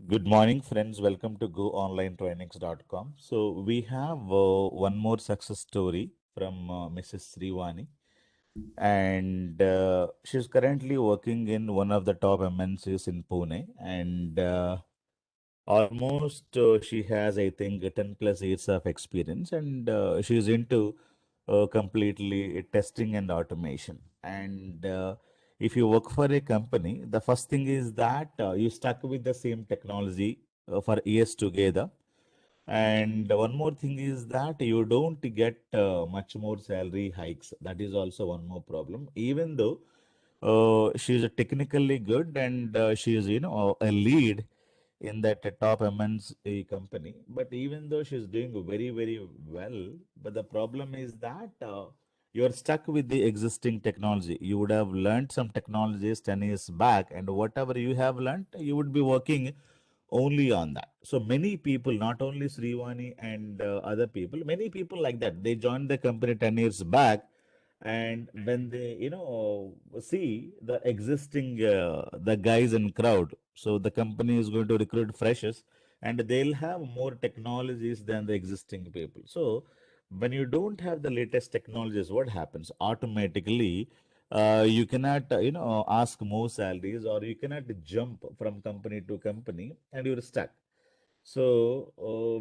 Good morning, friends. Welcome to GoOnlineTrainings.com. So, we have one more success story from Mrs. Sriwani, and she's currently working in one of the top MNCs in Pune. And almost she has, I think, 10 plus years of experience, and she's into completely testing and automation. And if you work for a company, the first thing is that you stuck with the same technology for years together. And one more thing is that you don't get much more salary hikes. That is also one more problem. Even though she's technically good and she is, a lead in that top MNC company. But even though she's doing very, very well, but the problem is that you're stuck with the existing technology. You would have learned some technologies 10 years back, and whatever you have learned, you would be working only on that. So many people, not only Srivani and other people, many people like that. They joined the company 10 years back, and when they, see the existing the guys in crowd, so the company is going to recruit freshers, and they'll have more technologies than the existing people. So when you don't have the latest technologies, what happens? Automatically, you cannot, ask more salaries, or you cannot jump from company to company, and you're stuck. So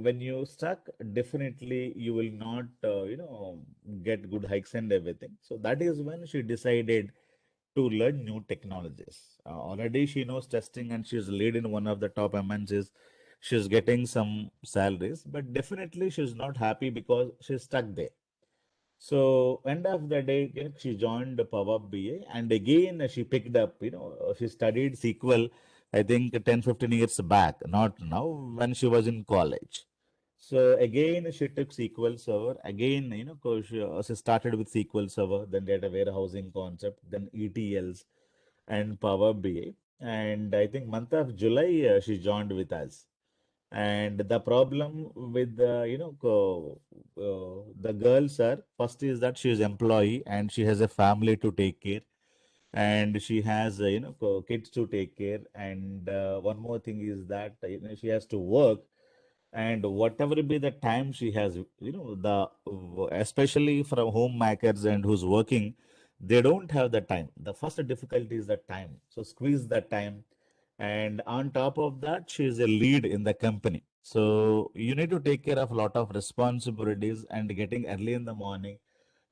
when you stuck, definitely you will not, get good hikes and everything. So that is when she decided to learn new technologies. Already she knows testing, and she's lead in one of the top MNCs. She's getting some salaries, but definitely she's not happy because she's stuck there. So end of the day, she joined Power BI, and again she picked up, she studied SQL, I think 10, 15 years back, not now, when she was in college. So again, she took SQL Server. Again, 'cause she started with SQL Server, then data warehousing concept, then ETLs and Power BI. And I think month of July, she joined with us. And the problem with the girls are, first is that she is employee and she has a family to take care, and she has kids to take care, and one more thing is that she has to work, and whatever be the time she has, especially from homemakers and who's working, they don't have the time. The first difficulty is the time, so squeeze the time. And on top of that, she is a lead in the company, so you need to take care of a lot of responsibilities, and getting early in the morning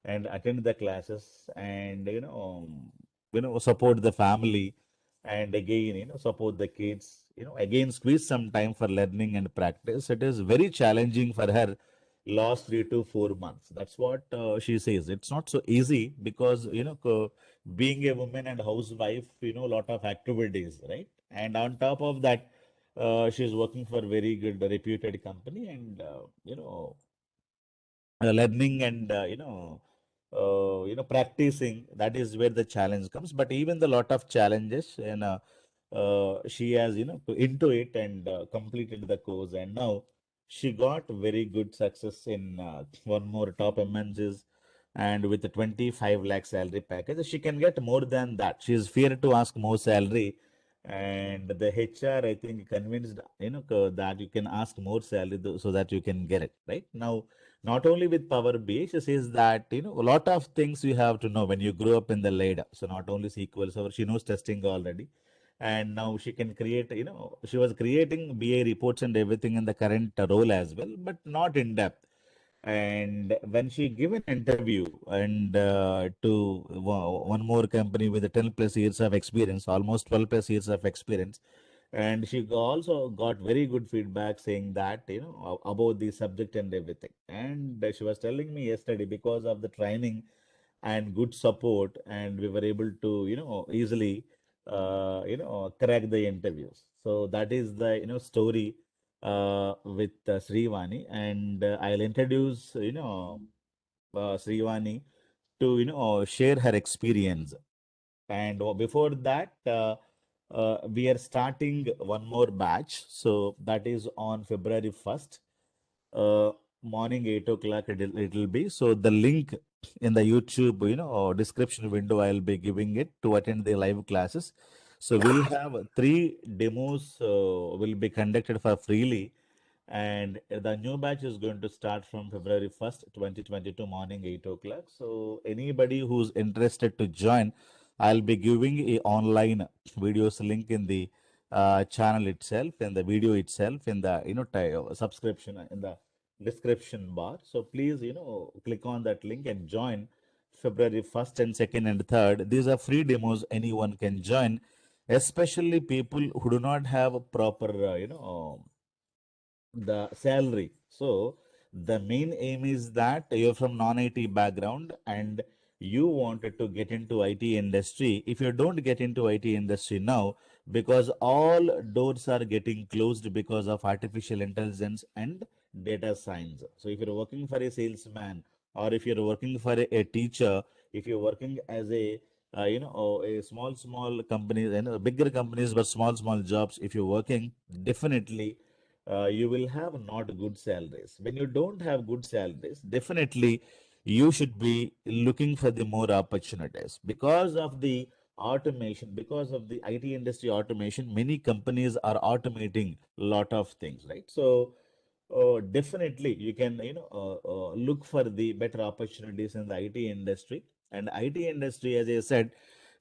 and attend the classes, and support the family, and again support the kids, again squeeze some time for learning and practice. It is very challenging for her last 3 to 4 months. That's what she says. It's not so easy because being a woman and housewife, a lot of activities, right? And on top of that, she's working for very good reputed company, and learning and practicing, that is where the challenge comes. But even the lot of challenges, and she has into it, and completed the course, and now she got very good success in one more top MNCs, and with a 25 lakh salary package. She can get more than that. She is feared to ask more salary, and the HR, I think, convinced that you can ask more salary, so that you can get it right now. Not only with Power BI, she says that a lot of things you have to know when you grow up in the ladder. So not only SQL Server, she knows testing already, and now she can create. She was creating BI reports and everything in the current role as well, but not in depth. And when she give an interview, and to one more company with a 10 plus years of experience, almost 12 plus years of experience, and she also got very good feedback saying that about the subject and everything. And she was telling me yesterday, because of the training and good support, and we were able to easily crack the interviews. So that is the story with Srivani, and I'll introduce Srivani to share her experience. And before that, we are starting one more batch. So that is on February 1st, uh, morning 8 o'clock. It'll be. So the link in the YouTube, description window, I'll be giving it to attend the live classes. So we'll have three demos will be conducted for freely, and the new batch is going to start from February 1st, 2022 morning 8 o'clock. So anybody who's interested to join, I'll be giving a online videos link in the channel itself, in the video itself, in the subscription in the description bar. So please click on that link and join February 1st and 2nd and 3rd. These are free demos. Anyone can join, especially people who do not have a proper the salary. So the main aim is that you're from non-IT background and you wanted to get into IT industry. If you don't get into IT industry now, because all doors are getting closed because of artificial intelligence and data science. So if you're working for a salesman, or if you're working for a teacher, if you're working as a small companies, bigger companies but small jobs, if you're working, definitely you will have not good salaries. When you don't have good salaries, definitely you should be looking for the more opportunities because of the automation, because of the IT industry automation. Many companies are automating a lot of things, right? So definitely you can look for the better opportunities in the IT industry. And IT industry, as I said,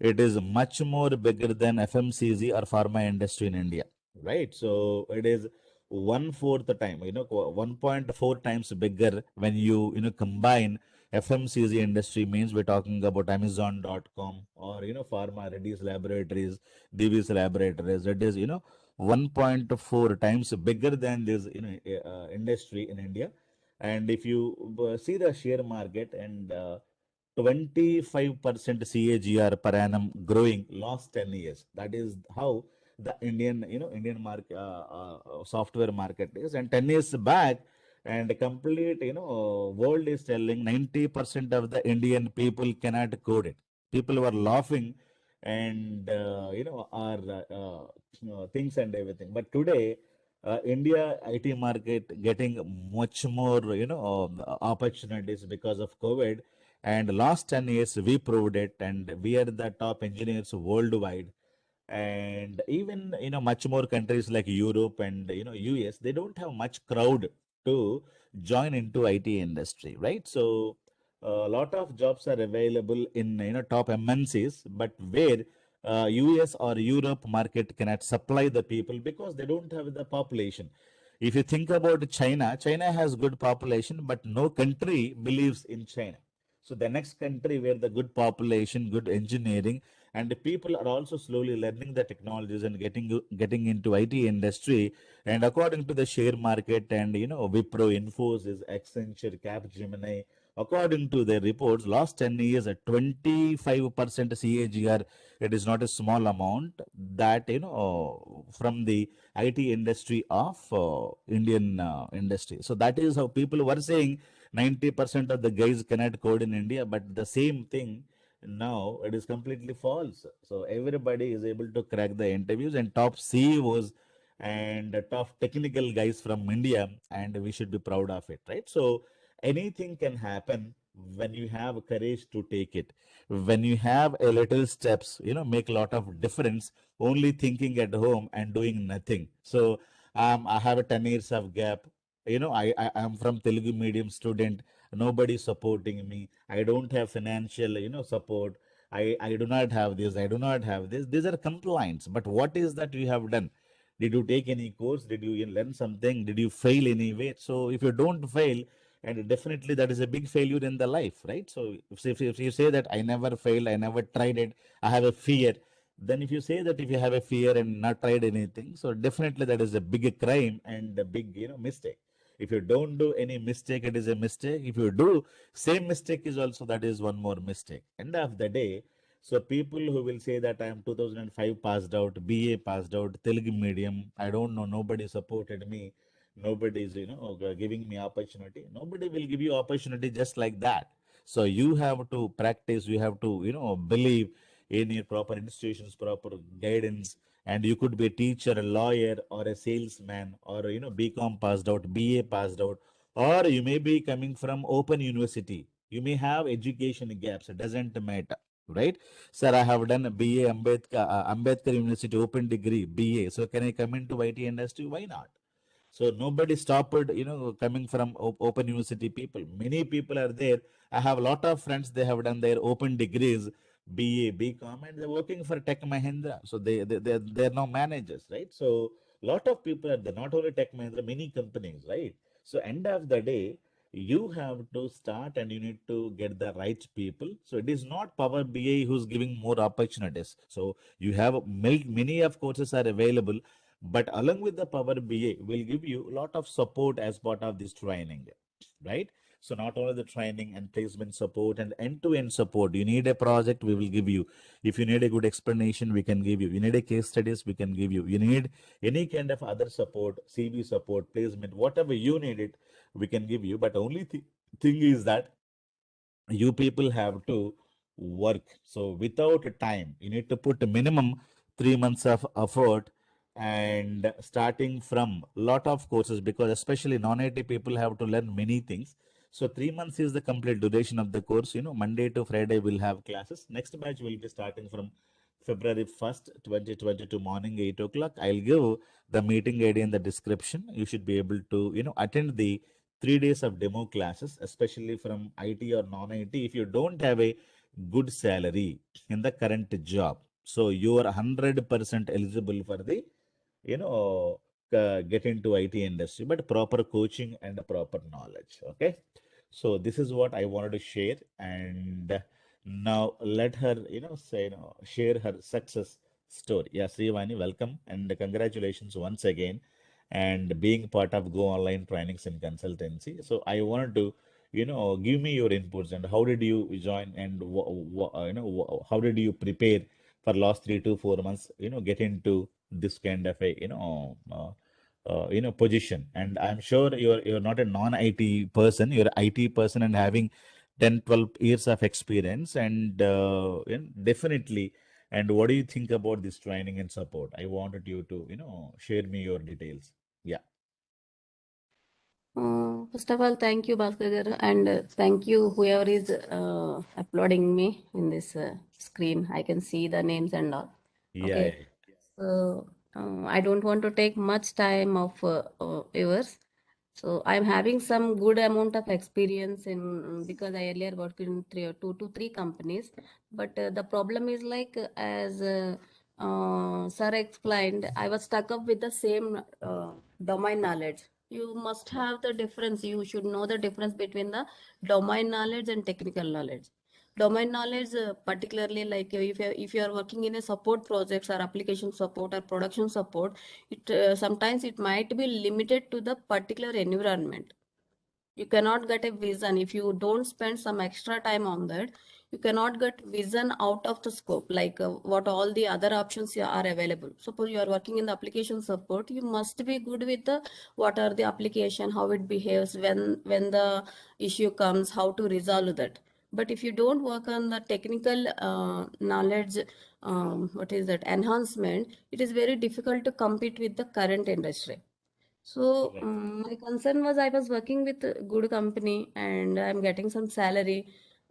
it is much more bigger than FMCG or pharma industry in India, right? So it is one fourth the time, 1.4 times bigger when you combine FMCG industry. Means we're talking about Amazon.com or Pharma, Reddy's Laboratories, Divi's Laboratories. It is 1.4 times bigger than this industry in India. And if you see the share market, and 25% CAGR per annum growing last 10 years. That is how the Indian market, software market is. And 10 years back, and complete, world is telling 90% of the Indian people cannot code it. People were laughing and, our things and everything. But today, India IT market getting much more, opportunities because of COVID. And last 10 years, we proved it, and we are the top engineers worldwide. And even much more countries like Europe and US, they don't have much crowd to join into IT industry, right? So a lot of jobs are available in top MNCs, but where US or Europe market cannot supply the people because they don't have the population. If you think about China, China has good population, but no country believes in China. So the next country where the good population, good engineering, and the people are also slowly learning the technologies and getting into IT industry. And according to the share market and Wipro, Infosys, Accenture, Capgemini, according to their reports, last 10 years at 25% CAGR, it is not a small amount that from the IT industry of Indian industry. So that is how people were saying 90% of the guys cannot code in India, but the same thing now it is completely false. So everybody is able to crack the interviews, and top CEOs and top technical guys from India, and we should be proud of it, right? So anything can happen when you have courage to take it. When you have a little steps, make a lot of difference. Only thinking at home and doing nothing. So I have a 10 years of gap. I am from Telugu medium student. Nobody supporting me. I don't have financial support. I do not have this. I do not have this. These are complaints. But what is that you have done? Did you take any course? Did you learn something? Did you fail anyway? So if you don't fail, and definitely that is a big failure in the life, right? So if you say that I never failed, I never tried it, I have a fear, then if you say that if you have a fear and not tried anything, so definitely that is a big crime and a big mistake. If you don't do any mistake, it is a mistake. If you do same mistake, is also that is one more mistake. End of the day, so people who will say that I am 2005 passed out, BA passed out, Telugu medium, I don't know, nobody supported me, nobody is giving me opportunity. Nobody will give you opportunity just like that. So you have to practice, you have to believe in your proper institutions, proper guidance. And you could be a teacher, a lawyer, or a salesman, or BCom passed out, BA passed out, or you may be coming from open university. You may have education gaps, it doesn't matter. right? Sir, I have done BA Ambedkar University Open Degree, BA. So can I come into IT industry? Why not? So nobody stopped, coming from Open University people. Many people are there. I have a lot of friends. They have done their open degrees, BA, BCom, and they're working for Tech Mahindra. So they're now managers, right? So lot of people are there. Not only Tech Mahindra, many companies, right? So end of the day, you have to start and you need to get the right people. So it is not Power BI who's giving more opportunities. So you have many of courses are available, but along with the Power BI, will give you a lot of support as part of this training, right? So not only the training and placement support and end-to-end support. You need a project, we will give you. If you need a good explanation, we can give you. You need a case studies, we can give you. You need any kind of other support, CV support, placement, whatever you need it, we can give you. But only thing is that you people have to work. So without time, you need to put a minimum 3 months of effort and starting from lot of courses, because especially non-IT people have to learn many things. So 3 months is the complete duration of the course. Monday to Friday we'll have classes. Next batch will be starting from February 1st, 2022 morning 8 o'clock. I'll give the meeting ID in the description. You should be able to, attend the 3 days of demo classes, especially from IT or non-IT. If you don't have a good salary in the current job, so you are 100% eligible for the, get into IT industry, but proper coaching and proper knowledge. Okay. So this is what I wanted to share. And now let her, say, share her success story. Yeah, Srivani, welcome and congratulations once again and being part of Go Online Trainings and Consultancy. So I wanted to, give me your inputs and how did you join and how did you prepare for last 3 to 4 months, get into this kind of a, position. And I'm sure you're not a non-IT person, you're an IT person and having 10, 12 years of experience and definitely. And what do you think about this training and support? I wanted you to, share me your details. Yeah. First of all, thank you, Bhaskar garu, and thank you whoever is uploading me in this screen. I can see the names and all. Yeah, Okay, so I don't want to take much time of yours. So I'm having some good amount of experience in because I earlier worked in 2 to 3 companies, but the problem is like as sir explained, I was stuck up with the same domain knowledge. You must have the difference. You should know the difference between the domain knowledge and technical knowledge. Domain knowledge, particularly like if you are working in a support projects or application support or production support, it sometimes it might be limited to the particular environment. You cannot get a vision if you don't spend some extra time on that. You cannot get vision out of the scope, like what all the other options are available. Suppose you are working in the application support, you must be good with the what are the application, how it behaves when the issue comes, how to resolve that. But if you don't work on the technical knowledge, what is that enhancement, it is very difficult to compete with the current industry. So right. my concern was I was working with a good company and I'm getting some salary.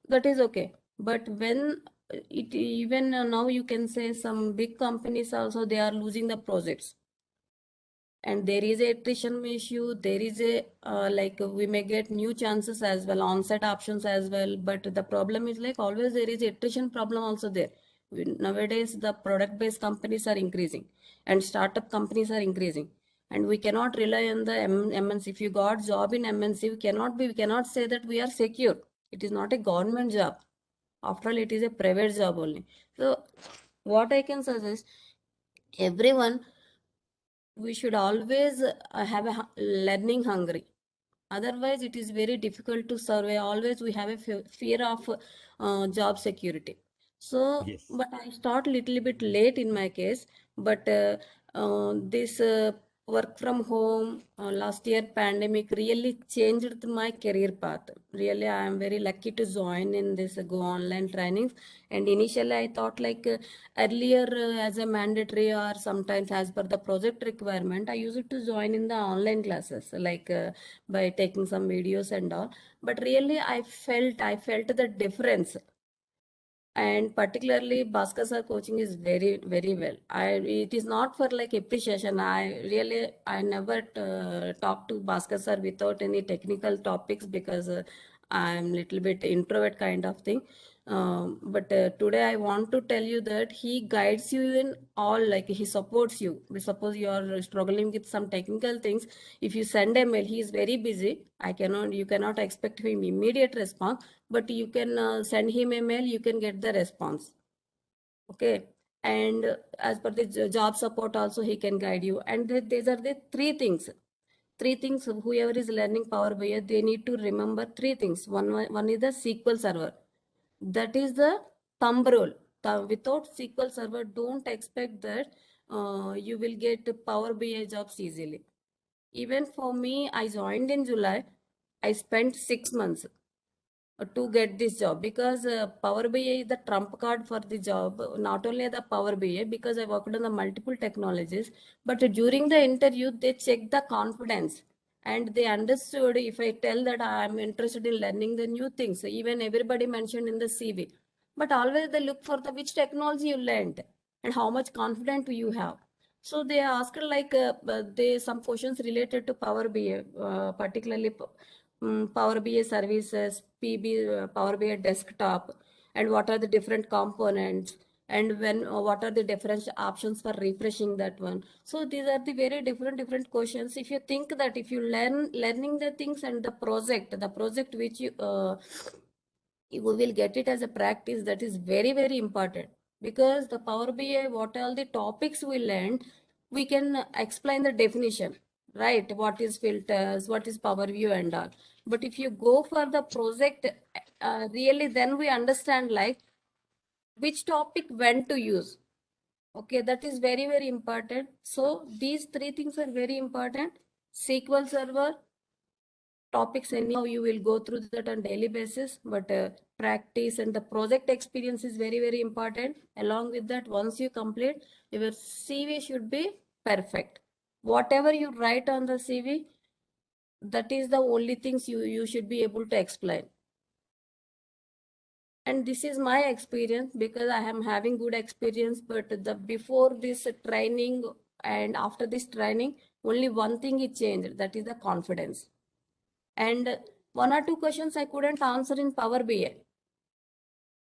That is okay. But when it even now you can say some big companies also they are losing the projects, and there is a attrition issue. There is a like we may get new chances as well, onset options as well. But the problem is like always there is attrition problem also there. Nowadays the product based companies are increasing and startup companies are increasing, and we cannot rely on the MNC. If you got job in MNC, we cannot say that we are secure. It is not a government job. After all, it is a private job only. So what I can suggest, everyone, we should always have a learning hungry. Otherwise it is very difficult to survey. Always we have a fear of job security. So Yes. but I start little bit late in my case. But this work from home, last year pandemic really changed my career path. Really I am very lucky to join in this Go Online trainings. And initially I thought like earlier as a mandatory or sometimes as per the project requirement, I used to join in the online classes like by taking some videos and all. But really I felt the difference. And particularly Bhaskar sir coaching is very, very well. It is not for like appreciation. I never talk to Bhaskar sir without any technical topics because I'm little bit introvert kind of thing. But today I want to tell you that he guides you in all, like he supports you. Suppose you are struggling with some technical things, if you send a mail, he is very busy. You cannot expect him immediate response, but you can send him a mail, you can get the response. Okay. And as per the job support also, he can guide you. And these are the three things. Three things, whoever is learning Power BI, they need to remember three things. One is the SQL Server. That is the thumb rule. Without SQL Server, don't expect that you will get Power BI jobs easily. Even for me, I joined in July. I spent 6 months to get this job because Power BI is the trump card for the job. Not only the Power BI, because I worked on the multiple technologies, but during the interview, they check the confidence and they understood if I tell that I am interested in learning the new things, even everybody mentioned in the CV. But always they look for the which technology you learned and how much confidence you have. So they asked like they some questions related to Power BI, particularly Power BI services, Power BI desktop, and what are the different components, and what are the different options for refreshing that one. So these are the very different questions. If you think that if you learning the things and the project which you will get it as a practice, that is very important, because the Power BI, what all the topics we learned, we can explain the definition, right? What is filters, what is Power View and all. But if you go for the project, really, then we understand like which topic when to use. Okay, that is very important. So these three things are very important. SQL Server, topics anyhow you will go through that on daily basis, but practice and the project experience is very important. Along with that, once you complete, your CV should be perfect. Whatever you write on the CV, that is the only things you should be able to explain. And this is my experience because I am having good experience. But the before this training and after this training, only one thing is changed, that is the confidence. And one or two questions I couldn't answer in Power BI,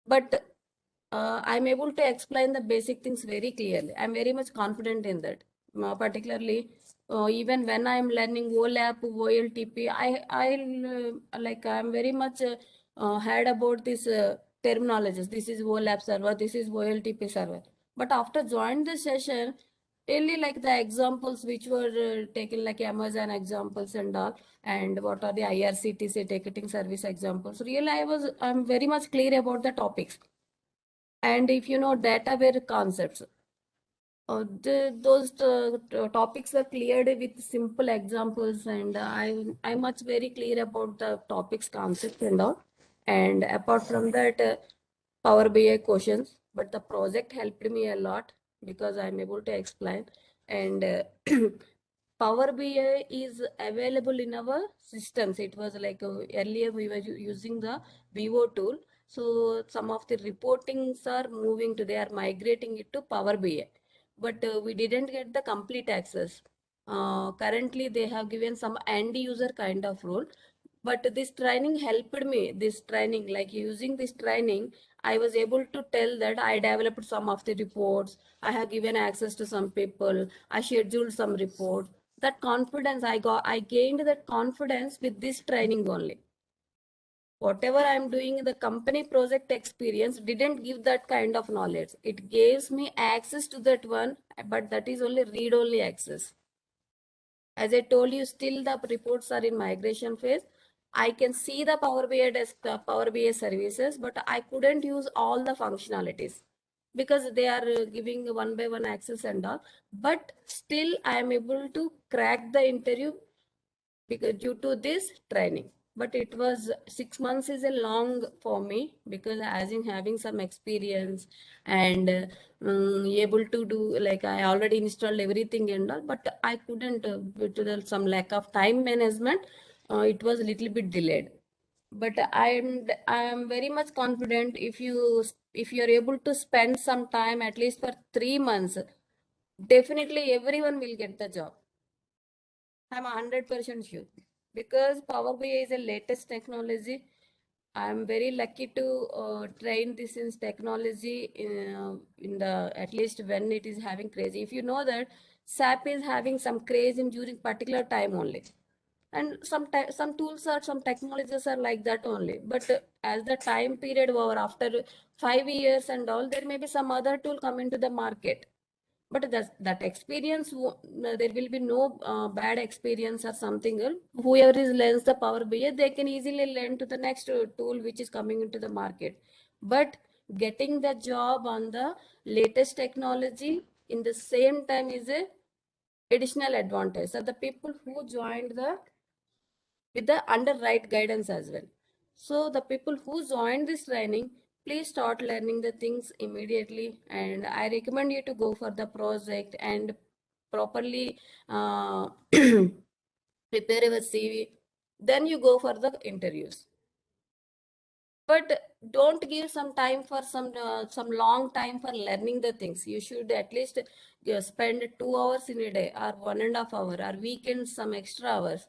but I'm able to explain the basic things very clearly. I'm very much confident in that. Particularly, even when I'm learning OLAP, OLTP, I'm very much heard about this terminologies. This is OLAP server, this is OLTP server. But after joining the session, really like the examples which were taken, like Amazon examples and all, and what are the IRCTC ticketing service examples. Really, I'm very much clear about the topics. And if you know data-aware concepts, those topics are cleared with simple examples, and I'm much very clear about the topics, concepts, and all. And apart from that, Power BI questions, but the project helped me a lot because I'm able to explain. And Power BI is available in our systems. It was like earlier we were using the Vivo tool. So some of the reportings are moving to, they are migrating it to Power BI, but we didn't get the complete access. Currently, they have given some end user kind of role, but this training helped me. This training, like using this training, I was able to tell that I developed some of the reports. I have given access to some people. I scheduled some reports. That confidence I gained that confidence with this training only. Whatever I'm doing in the company project experience didn't give that kind of knowledge. It gives me access to that one, but that is only read-only access. As I told you, still the reports are in migration phase. I can see the Power BI desktop, Power BI services, but I couldn't use all the functionalities because they are giving one by one access and all. But still, I am able to crack the interview because due to this training. But it was 6 months is a long for me because as in having some experience and able to do, like I already installed everything and all, but I couldn't due to some lack of time management. It was a little bit delayed. But I am very much confident if you if you're able to spend some time at least for 3 months, definitely everyone will get the job. I'm 100% sure because Power BI is a latest technology. I'm very lucky to train this in technology in the at least when it is having craze. If you know that SAP is having some craze in during particular time only, and some tools are some technologies are like that only. But as the time period over after 5 years and all, there may be some other tool come into the market, but that experience there will be no bad experience or something else. Whoever is learns the Power BI, they can easily learn to the next tool which is coming into the market. But getting the job on the latest technology in the same time is a additional advantage. So the people who joined the with the under right guidance as well. So the people who join this training, please start learning the things immediately. And I recommend you to go for the project and properly prepare your CV. Then you go for the interviews. But don't give some time for some long time for learning the things. You should at least spend 2 hours in a day or 1.5 hour or weekends some extra hours.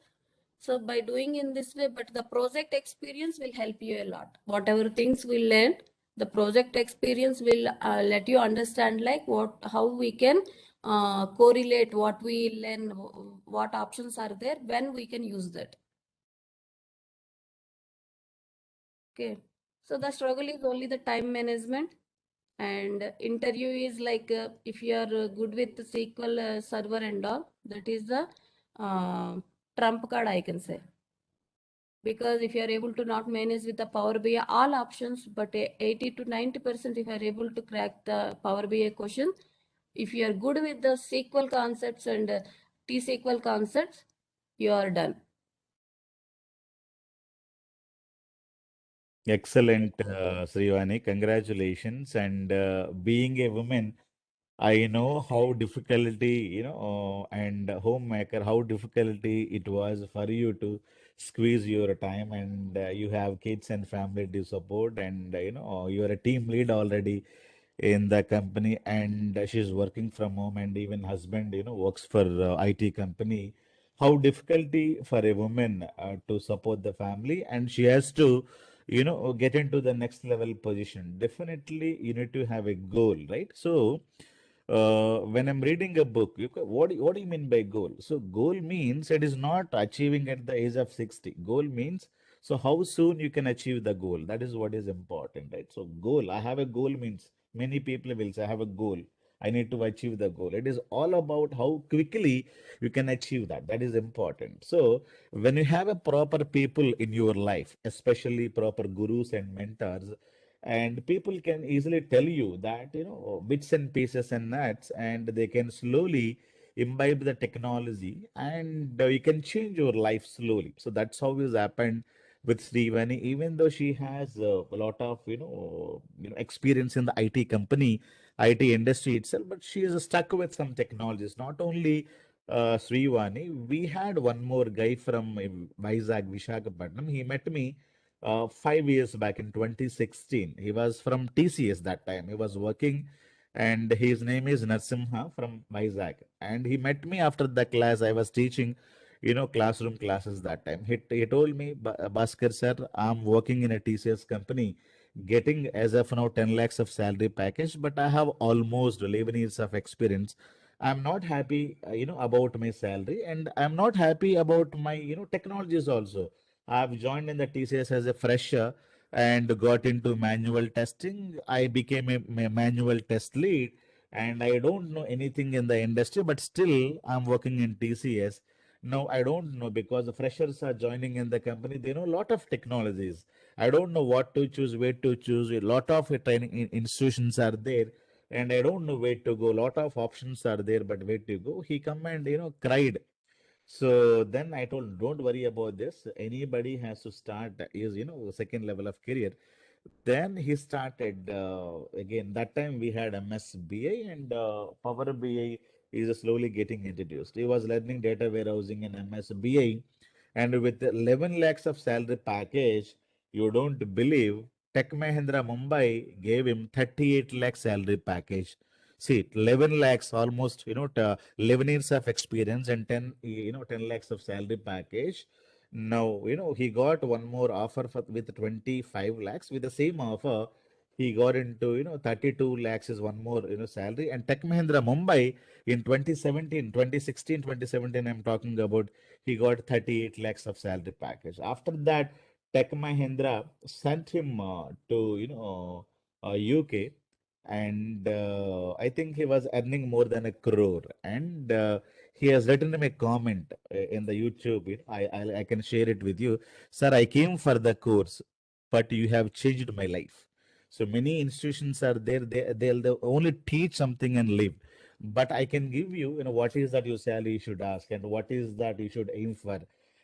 So by doing in this way, but the project experience will help you a lot. Whatever things we learn, the project experience will let you understand like how we can correlate what we learn, what options are there, when we can use that. Okay. So the struggle is only the time management, and interview is like if you are good with the SQL server and all, that is the trump card I can say. Because if you are able to not manage with the Power BI all options, but 80 to 90% if you are able to crack the Power BI question, if you are good with the SQL concepts and T-SQL concepts, you are done. Excellent, Srivani. Congratulations. And being a woman, I know how difficulty, and homemaker, how difficulty it was for you to squeeze your time, and you have kids and family to support, and you're a team lead already in the company, and she's working from home, and even husband, works for IT company. How difficulty for a woman to support the family, and she has to, get into the next level position. Definitely, you need to have a goal, right? So when I'm reading a book, what do you mean by goal? So goal means it is not achieving at the age of 60. Goal means so how soon you can achieve the goal. That is what is important, right? So goal, I have a goal means many people will say I have a goal. I need to achieve the goal. It is all about how quickly you can achieve that. That is important. So when you have a proper people in your life, especially proper gurus and mentors, and people can easily tell you that bits and pieces and nuts, and they can slowly imbibe the technology, and you can change your life slowly. So that's how it's happened with Srivani. Even though she has a lot of experience in the IT company, IT industry itself, but she is stuck with some technologies. Not only Srivani, we had one more guy from Vizag, Vishakhapatnam. He met me 5 years back in 2016. He was from TCS that time. He was working, and his name is Narsimha from Vizag. And he met me after the class. I was teaching, classroom classes that time. He told me, Bhaskar sir, I'm working in a TCS company, getting as of now 10 lakhs of salary package, but I have almost 11 years of experience. I'm not happy, about my salary, and I'm not happy about my, technologies also. I've joined in the TCS as a fresher and got into manual testing. I became a manual test lead, and I don't know anything in the industry, but still I'm working in TCS. Now I don't know because the freshers are joining in the company. They know a lot of technologies. I don't know what to choose, where to choose. A lot of training institutions are there, and I don't know where to go. A lot of options are there, but where to go? He come and cried. So then I told, don't worry about this. Anybody has to start is, second level of career. Then he started again. That time we had MSBA, and Power BI is slowly getting introduced. He was learning data warehousing in MSBA, and with 11 lakhs of salary package, you don't believe Tech Mahindra Mumbai gave him 38 lakh salary package. See, 11 lakhs almost, 11 years of experience and 10 lakhs of salary package. Now, he got one more offer with 25 lakhs. With the same offer, he got into, 32 lakhs is one more, salary. And Tech Mahindra Mumbai in 2017, 2016, 2017, I'm talking about, he got 38 lakhs of salary package. After that, Tech Mahindra sent him to UK, and I think he was earning more than a crore. And he has written him a comment in the YouTube. I can share it with you. Sir, I came for the course, but you have changed my life. So many institutions are there. They'll only teach something and leave. But I can give you, what is that your salary you should ask, and what is that you should aim for,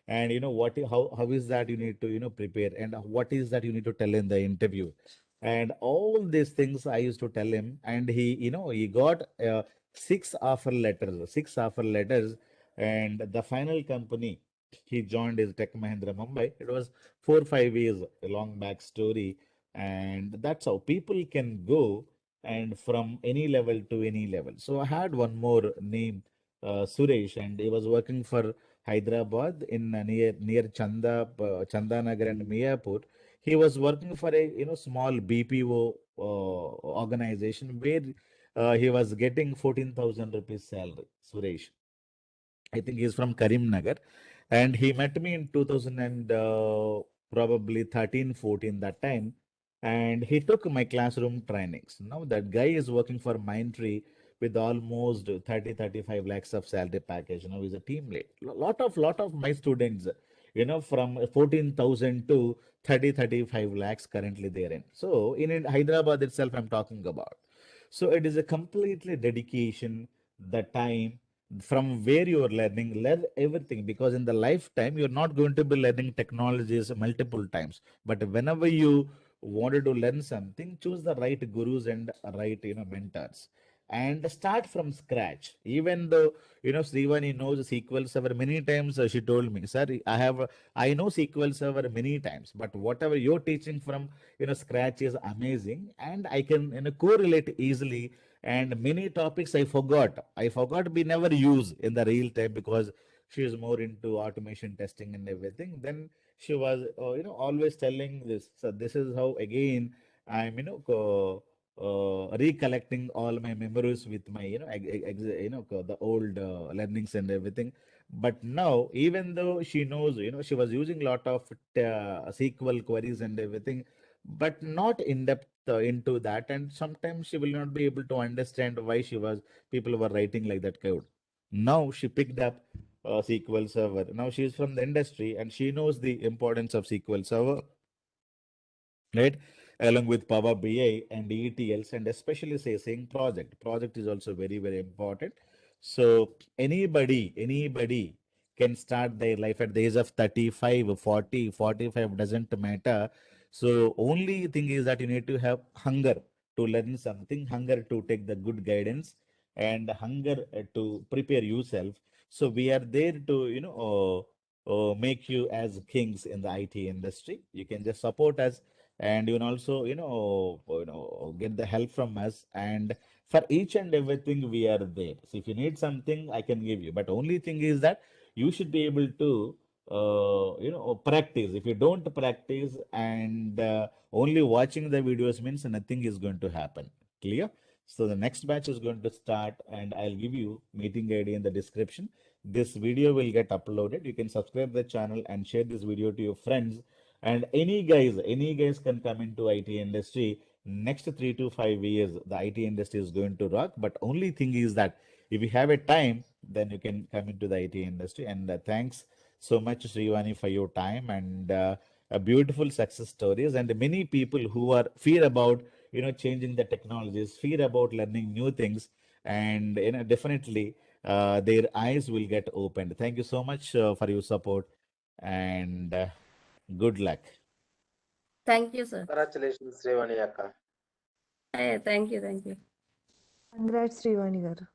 and how is that you need to prepare, and what is that you need to tell in the interview, and all these things I used to tell him. And he got six offer letters, and the final company he joined is Tech Mahindra Mumbai. It was 4 5 years a long back story, and that's how people can go and from any level to any level. So I had one more name, Suresh, and he was working for Hyderabad in near Chandanagar and Miyapur. He was working for a small BPO organization where he was getting 14,000 rupees salary. Suresh, I think he's from Karimnagar, and he met me in 2000 and probably 13, 14 that time, and he took my classroom trainings. Now that guy is working for Mindtree with almost 30, 35 lakhs of salary package. He's a team lead. Lot of my students, from 14,000 to 30, 35 lakhs currently they're in. So in Hyderabad itself, I'm talking about. So it is a completely dedication, the time from where you are learning, learn everything, because in the lifetime you're not going to be learning technologies multiple times. But whenever you wanted to learn something, choose the right gurus and right mentors, and start from scratch. Even though Srivani knows SQL Server many times, she told me, sir, I know SQL Server many times, but whatever you're teaching from scratch is amazing, and I can correlate easily. And many topics I forgot we never use in the real time, because she is more into automation testing and everything. Then she was always telling this. So this is how again I'm recollecting all my memories with my the old learnings and everything. But now, even though she knows, she was using a lot of SQL queries and everything, but not in depth into that. And sometimes she will not be able to understand why people were writing like that code. Now she picked up SQL Server. Now she is from the industry and she knows the importance of SQL Server, right? Along with Power BI and ETLs, and especially say saying project. Project is also very, very important. So anybody can start their life at the age of 35, 40, 45, doesn't matter. So only thing is that you need to have hunger to learn something, hunger to take the good guidance, and hunger to prepare yourself. So we are there to, make you as kings in the IT industry. You can just support us, and you can also get the help from us, and for each and everything we are there. So if you need something, I can give you, but only thing is that you should be able to practice. If you don't practice and only watching the videos, means nothing is going to happen. Clear? So the next batch is going to start, and I'll give you meeting ID in the description. This video will get uploaded. You can subscribe the channel and share this video to your friends. And any guys can come into IT industry. Next 3 to 5 years, the IT industry is going to rock. But only thing is that if you have a time, then you can come into the IT industry. And thanks so much, Srivani, for your time and a beautiful success stories. And many people who are fear about changing the technologies, fear about learning new things, and definitely their eyes will get opened. Thank you so much for your support, and good luck. Thank you, sir. Congratulations, Srivani Akka. Thank you, thank you. Congrats, Srivani garu.